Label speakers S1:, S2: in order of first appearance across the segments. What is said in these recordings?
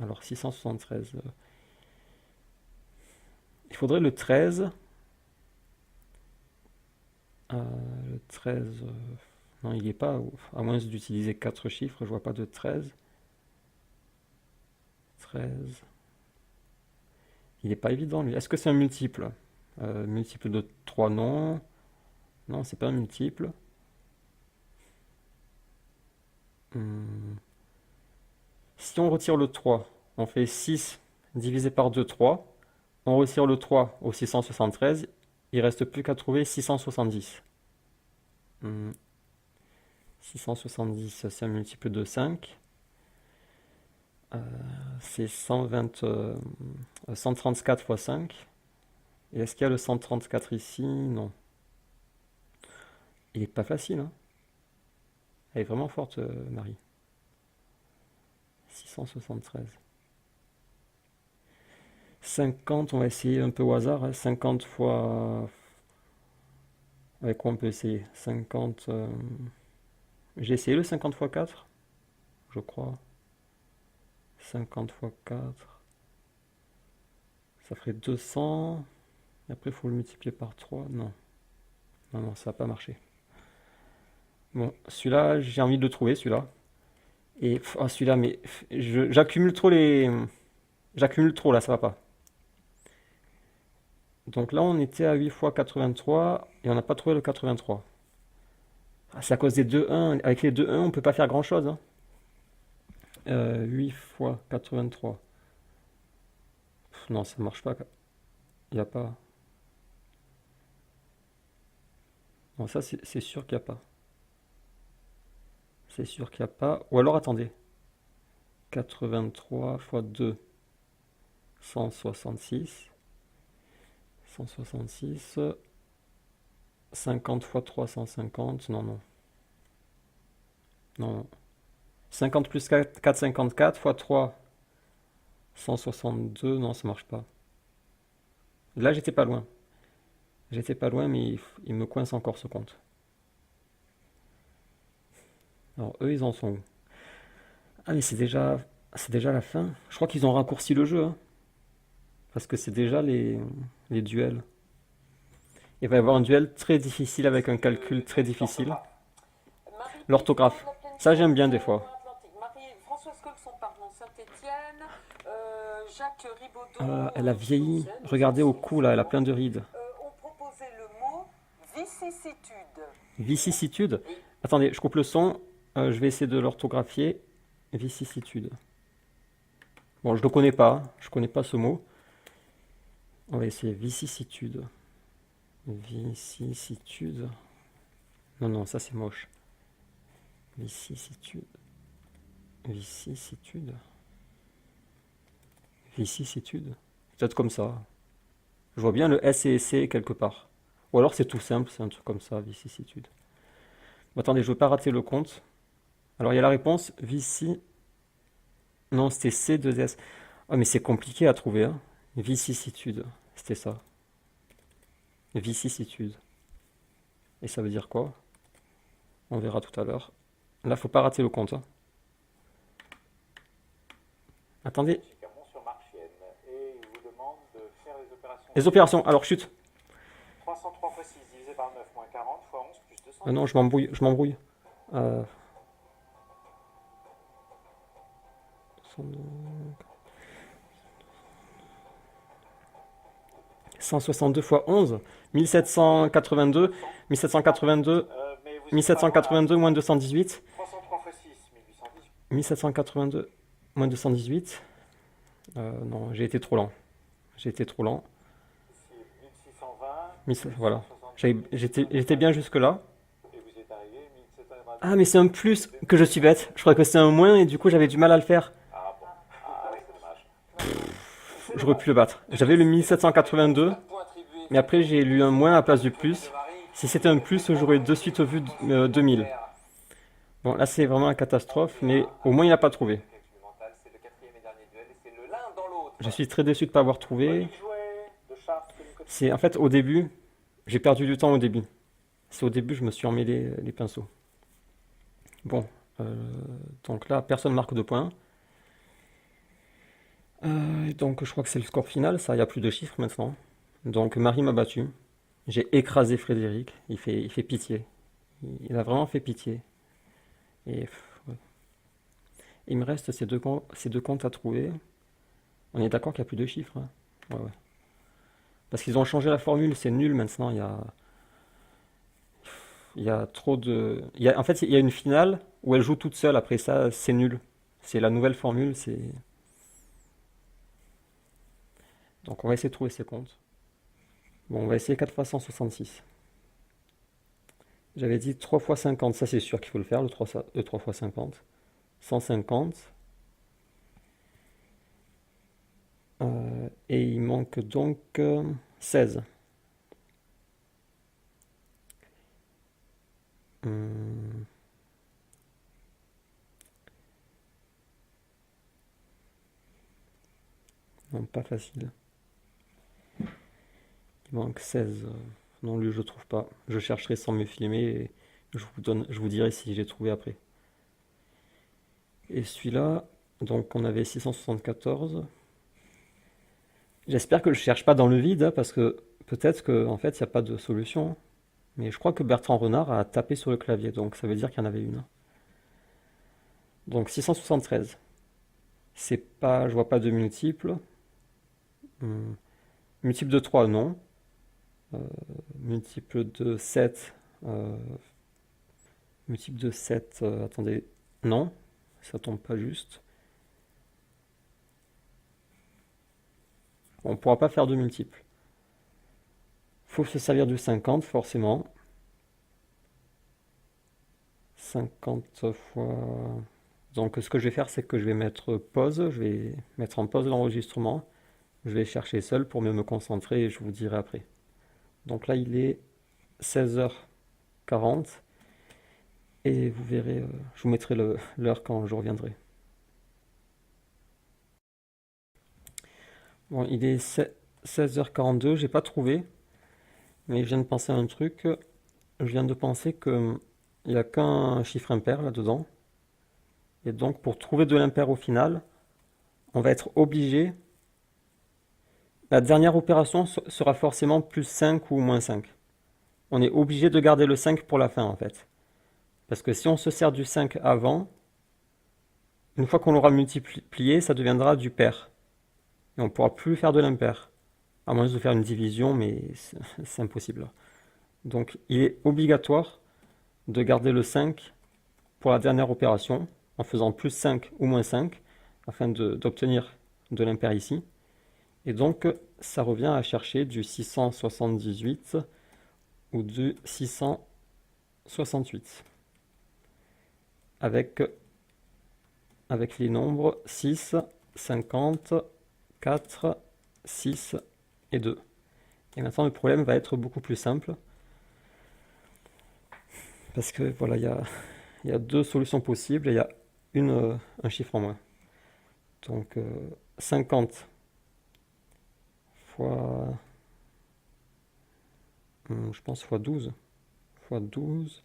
S1: Alors 673. Il faudrait le 13. Le 13. Non, il n'y est pas. À moins d'utiliser 4 chiffres, je vois pas de 13. 13. Il n'est pas évident, lui. Est-ce que c'est un multiple? Multiple de 3, non. Non, c'est pas un multiple. Hmm. Si on retire le 3, on fait 6 divisé par 2, 3. On retire le 3 au 673. Il reste plus qu'à trouver 670. Hmm. 670, c'est un multiple de 5. Euh, c'est 120, 134 fois 5. Et est-ce qu'il y a le 134 ici? Non. Il est pas facile, hein. Elle est vraiment forte, Marie. 673. 50, on va essayer un peu au hasard, hein. 50 fois... Avec quoi on peut essayer? 50... J'ai essayé le 50 fois 4, je crois. 50 fois 4, ça ferait 200. Et après, il faut le multiplier par 3. Non, non, non, ça va pas marcher. Bon, celui-là, j'ai envie de le trouver, celui-là. Et oh, celui-là, mais j'accumule trop les... J'accumule trop, là, ça va pas. Donc là, on était à 8 fois 83 et on n'a pas trouvé le 83. Ah, c'est à cause des 2 1. Avec les 2 1, on peut pas faire grand-chose, hein. 8 fois 83. Non, ça marche pas. Il n'y a pas. Non, ça, c'est sûr qu'il n'y a pas. C'est sûr qu'il n'y a pas. Ou alors, attendez. 83 fois 2, 166. 166. 50 fois 3, 150. Non, non. Non, non. 50 plus 4, 454 fois 3, 162. Non, ça marche pas. Là, j'étais pas loin. J'étais pas loin, mais il me coince encore ce compte. Alors, eux, ils en sont où? Ah, mais c'est déjà la fin. Je crois qu'ils ont raccourci le jeu, hein, parce que c'est déjà les duels. Il va y avoir un duel très difficile avec un calcul très difficile. L'orthographe. Ça, j'aime bien des fois.
S2: Marie-Françoise Colson, pardon, Saint-Étienne, Jacques Ribaudot,
S1: Elle a vieilli.
S2: Toulouse,
S1: Regardez au cou, là, elle a
S2: Besançon,
S1: plein de rides.
S2: ont proposé le mot vicissitude.
S1: Vicissitude.
S2: Oui.
S1: Attendez, je coupe le son. Je vais essayer de l'orthographier. Vicissitude. Bon, je ne le connais pas. Je connais pas ce mot. On va essayer vicissitude. Vicissitude. Non, non, ça c'est moche. Vicissitude. Vicissitude. Vicissitude. Peut-être comme ça. Je vois bien le S et C quelque part. Ou alors c'est tout simple, c'est un truc comme ça, vicissitude. Bon, attendez, je veux pas rater le compte. Alors il y a la réponse, vici... Non, c'était C, 2 S. Ah, mais c'est compliqué à trouver, hein. Vicissitude, c'était ça. Vicissitude. Et ça veut dire quoi? On verra tout à l'heure. Là, faut pas rater le compte, hein. Attendez.
S2: Chez Clermont-sur-Marchienne. Et il vous demande de faire les opérations
S1: Les opérations, alors chute.
S2: 303 fois 6 divisé par 9 moins 40 fois 11 plus
S1: Ah non,
S2: 210.
S1: je m'embrouille, je m'embrouille. Euh, 162 fois 11, 1782, 1782,
S2: Mais vous n'êtes pas loin là.
S1: 1782 moins 218,
S2: 303 fois 6, 1810.
S1: 1782 moins 218. Non, j'ai été trop lent. J'ai été trop lent.
S2: Ici 1620,
S1: Voilà.
S2: 870,
S1: J'étais bien jusque-là.
S2: et vous y êtes arrivé 1720.
S1: Ah, mais c'est un plus que je suis bête. Je croyais que c'était un moins et du coup j'avais du mal à le faire.
S2: Ah bon. Ah oui, c'est dommage. C'est
S1: J'aurais
S2: dommage.
S1: pu le battre. J'avais le 1782, mais après j'ai lu un moins à la place du plus. Si c'était un plus, j'aurais de suite vu 2000. Bon, là c'est vraiment la catastrophe, mais au moins il n'a pas trouvé.
S2: C'est le quatrième et dernier duel, et c'est le l'un dans l'autre.
S1: Je suis très déçu de ne pas avoir trouvé.
S2: Olive Jouet de Chartres que nous connaissons.
S1: C'est en fait au début, j'ai perdu du temps au début. C'est au début, je me suis emmêlé les pinceaux. Bon, donc là, personne marque de points. donc je crois que c'est le score final, ça, il n'y a plus de chiffres maintenant. Donc Marie m'a battu. J'ai écrasé Frédéric. Il fait pitié. Il a vraiment fait pitié. Et ouais. Il me reste ces deux comptes à trouver. On est d'accord qu'il n'y a plus de chiffres, hein. Ouais, ouais. Parce qu'ils ont changé la formule, c'est nul maintenant. Il y a trop de. En fait, il y a une finale où elle joue toute seule. Après ça, c'est nul. C'est la nouvelle formule. Donc on va essayer de trouver ces comptes. Bon, on va essayer 4 fois 166. J'avais dit 3 fois 50. Ça, c'est sûr qu'il faut le faire, le 3 fois 50. 150. Et il manque donc 16. Hum, non, pas facile. Il manque 16. Non, lui, je trouve pas. Je chercherai sans me filmer et je vous dirai si j'ai trouvé après. Et celui-là, donc on avait 674. J'espère que je cherche pas dans le vide, hein, parce que peut-être qu'en fait, il n'y a pas de solution. Mais je crois que Bertrand Renard a tapé sur le clavier, donc ça veut dire qu'il y en avait une. Donc 673. C'est pas, je vois pas de multiple. Hum, Multiple de 3, non. Euh, multiple de 7. euh, Multiple de 7. Attendez, non. Ça tombe pas juste. On pourra pas faire de multiple. Faut se servir du 50, forcément. 50 fois... Donc ce que je vais faire, c'est que je vais mettre pause. Je vais mettre en pause l'enregistrement. Je vais chercher seul pour mieux me concentrer et je vous dirai après. Donc là, il est 16h40. Et vous verrez, je vous mettrai l'heure quand je reviendrai. Bon, il est 16h42, j'ai pas trouvé, mais je viens de penser à un truc. Je viens de penser que il n'y a qu'un chiffre impair là-dedans. Et donc, pour trouver de l'impair au final, on va être obligé. La dernière opération sera forcément plus 5 ou moins 5. On est obligé de garder le 5 pour la fin, en fait. Parce que si on se sert du 5 avant, une fois qu'on l'aura multiplié, ça deviendra du pair. Et on ne pourra plus faire de l'impair. À moins de faire une division, mais c'est impossible. Donc il est obligatoire de garder le 5 pour la dernière opération, en faisant plus 5 ou moins 5, afin d'obtenir de l'impair ici. Et donc ça revient à chercher du 678 ou du 668. Avec, avec les nombres 6, 50, 4, 6 et 2. Et maintenant le problème va être beaucoup plus simple. Parce que voilà, il y a deux solutions possibles et il y a un chiffre en moins. Donc 50 fois, je pense fois 12. Fois 12.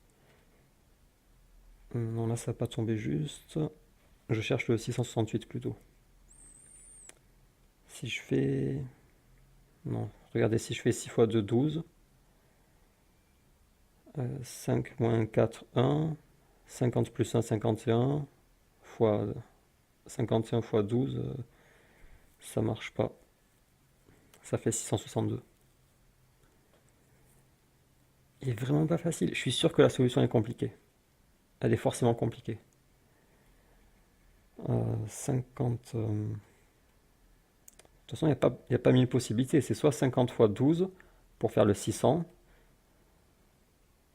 S1: Non, là ça va pas tomber juste. Je cherche le 668 plutôt. Si je fais... Non, regardez, si je fais 6 fois 2, 12. 5 moins 4, 1. 50 plus 1, 51. Fois 51 fois 12, ça marche pas. Ça fait 662. Il est vraiment pas facile. Je suis sûr que la solution est compliquée. Elle est forcément compliquée. 50. De toute façon, il n'y a pas 1000 possibilités. C'est soit 50 fois 12 pour faire le 600,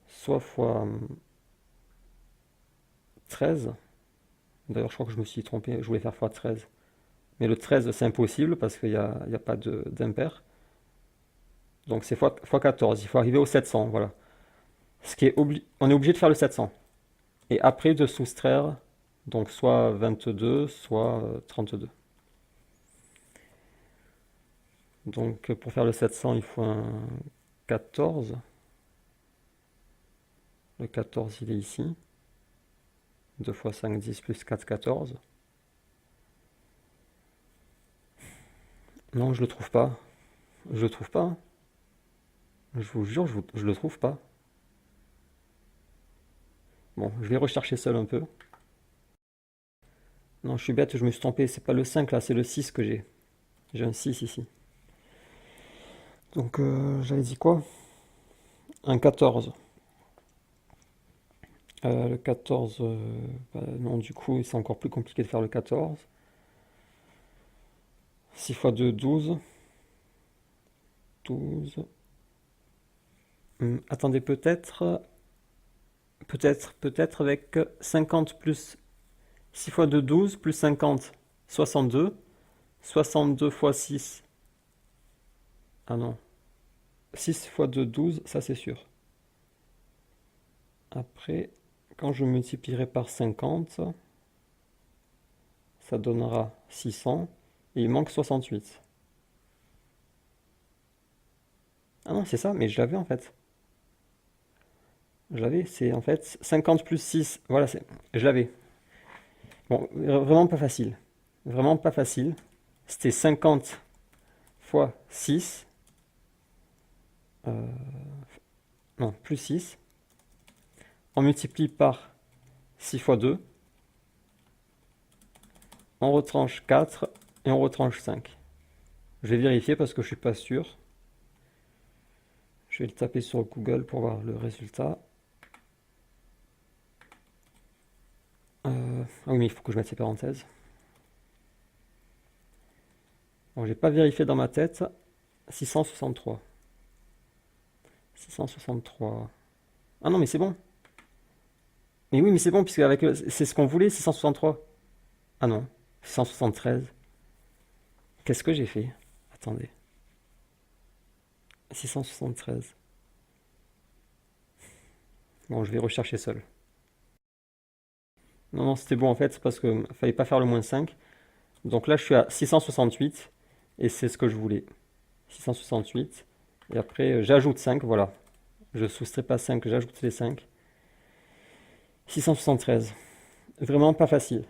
S1: soit fois 13. D'ailleurs, je crois que je me suis trompé. Je voulais faire fois 13. Mais le 13, c'est impossible parce qu'il n'y a pas d'impair. Donc c'est fois 14. Il faut arriver au 700. Voilà. On est obligé de faire le 700. Et après de soustraire, donc soit 22, soit 32. Donc pour faire le 700, il faut un 14. Le 14, il est ici. 2 fois 5, 10 plus 4, 14. Non, je le trouve pas. Je le trouve pas. Je vous jure, je le trouve pas. Bon, je vais rechercher seul un peu. Non, je suis bête, je me suis trompé. C'est pas le 5 là, c'est le 6 que j'ai. J'ai un 6 ici. Donc, j'avais dit quoi? Un 14. Le 14, bah, non, du coup, c'est encore plus compliqué de faire le 14. 6 fois 2, 12. 12. Attendez, peut-être avec 50 plus 6 fois 2, 12, plus 50, 62. 62 fois 6. Ah non. 6 fois 2, 12, ça c'est sûr. Après, quand je multiplierai par 50, ça donnera 600. Et il manque 68. Ah non, c'est ça, mais je l'avais en fait. Je l'avais, c'est en fait 50 plus 6. Voilà, je l'avais. Bon, vraiment pas facile. Vraiment pas facile. C'était 50 fois 6. Non, plus 6. On multiplie par 6 fois 2. On retranche 4 et on retranche 5. Je vais vérifier parce que je suis pas sûr. Je vais le taper sur Google pour voir le résultat. Ah oui, mais il faut que je mette ces parenthèses. Bon, j'ai pas vérifié dans ma tête. 663. 663. Ah non, mais c'est bon. Mais oui, mais c'est bon, puisque c'est ce qu'on voulait, 663. Ah non, 673. Qu'est-ce que j'ai fait? Attendez. 673. Bon, je vais rechercher seul. Non, non, c'était bon en fait, c'est parce que fallait pas faire le moins 5. Donc là, je suis à 668 et c'est ce que je voulais. 668. Et après, j'ajoute 5, voilà. Je soustrais pas 5, j'ajoute les 5. 673. Vraiment pas facile.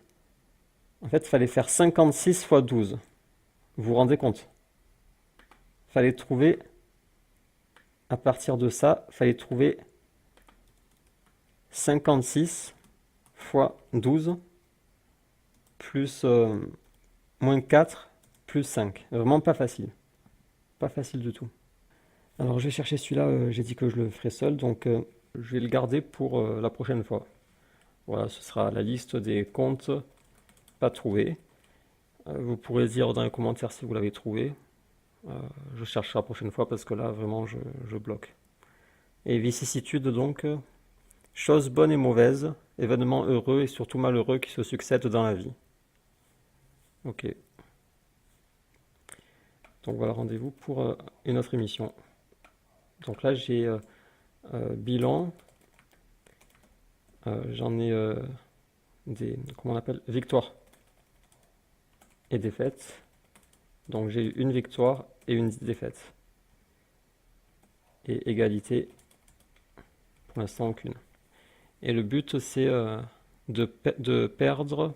S1: En fait, il fallait faire 56 fois 12. Vous vous rendez compte? Fallait trouver, à partir de ça, fallait trouver 56 fois 12 plus moins 4 plus 5. Vraiment pas facile. Pas facile du tout. Alors je vais chercher celui-là, j'ai dit que je le ferai seul, donc je vais le garder pour la prochaine fois. Voilà, ce sera la liste des comptes pas trouvés. Vous pourrez dire dans les commentaires si vous l'avez trouvé. Je chercherai la prochaine fois parce que là, vraiment, je bloque. Et vicissitude, donc, choses bonnes et mauvaises, événements heureux et surtout malheureux qui se succèdent dans la vie. Ok. Donc voilà, rendez-vous pour une autre émission. Donc là, j'ai bilan. J'en ai comment on appelle, victoires et défaites. Donc j'ai une victoire et une défaite. Et égalité, pour l'instant aucune. Et le but c'est de perdre.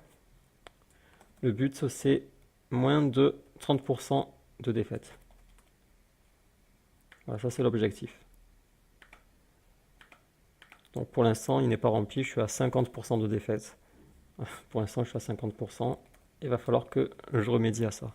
S1: Le but c'est moins de 30% de défaite. Voilà, ça c'est l'objectif. Donc pour l'instant il n'est pas rempli, je suis à 50% de défaite. Pour l'instant je suis à 50%. Il va falloir que je remédie à ça.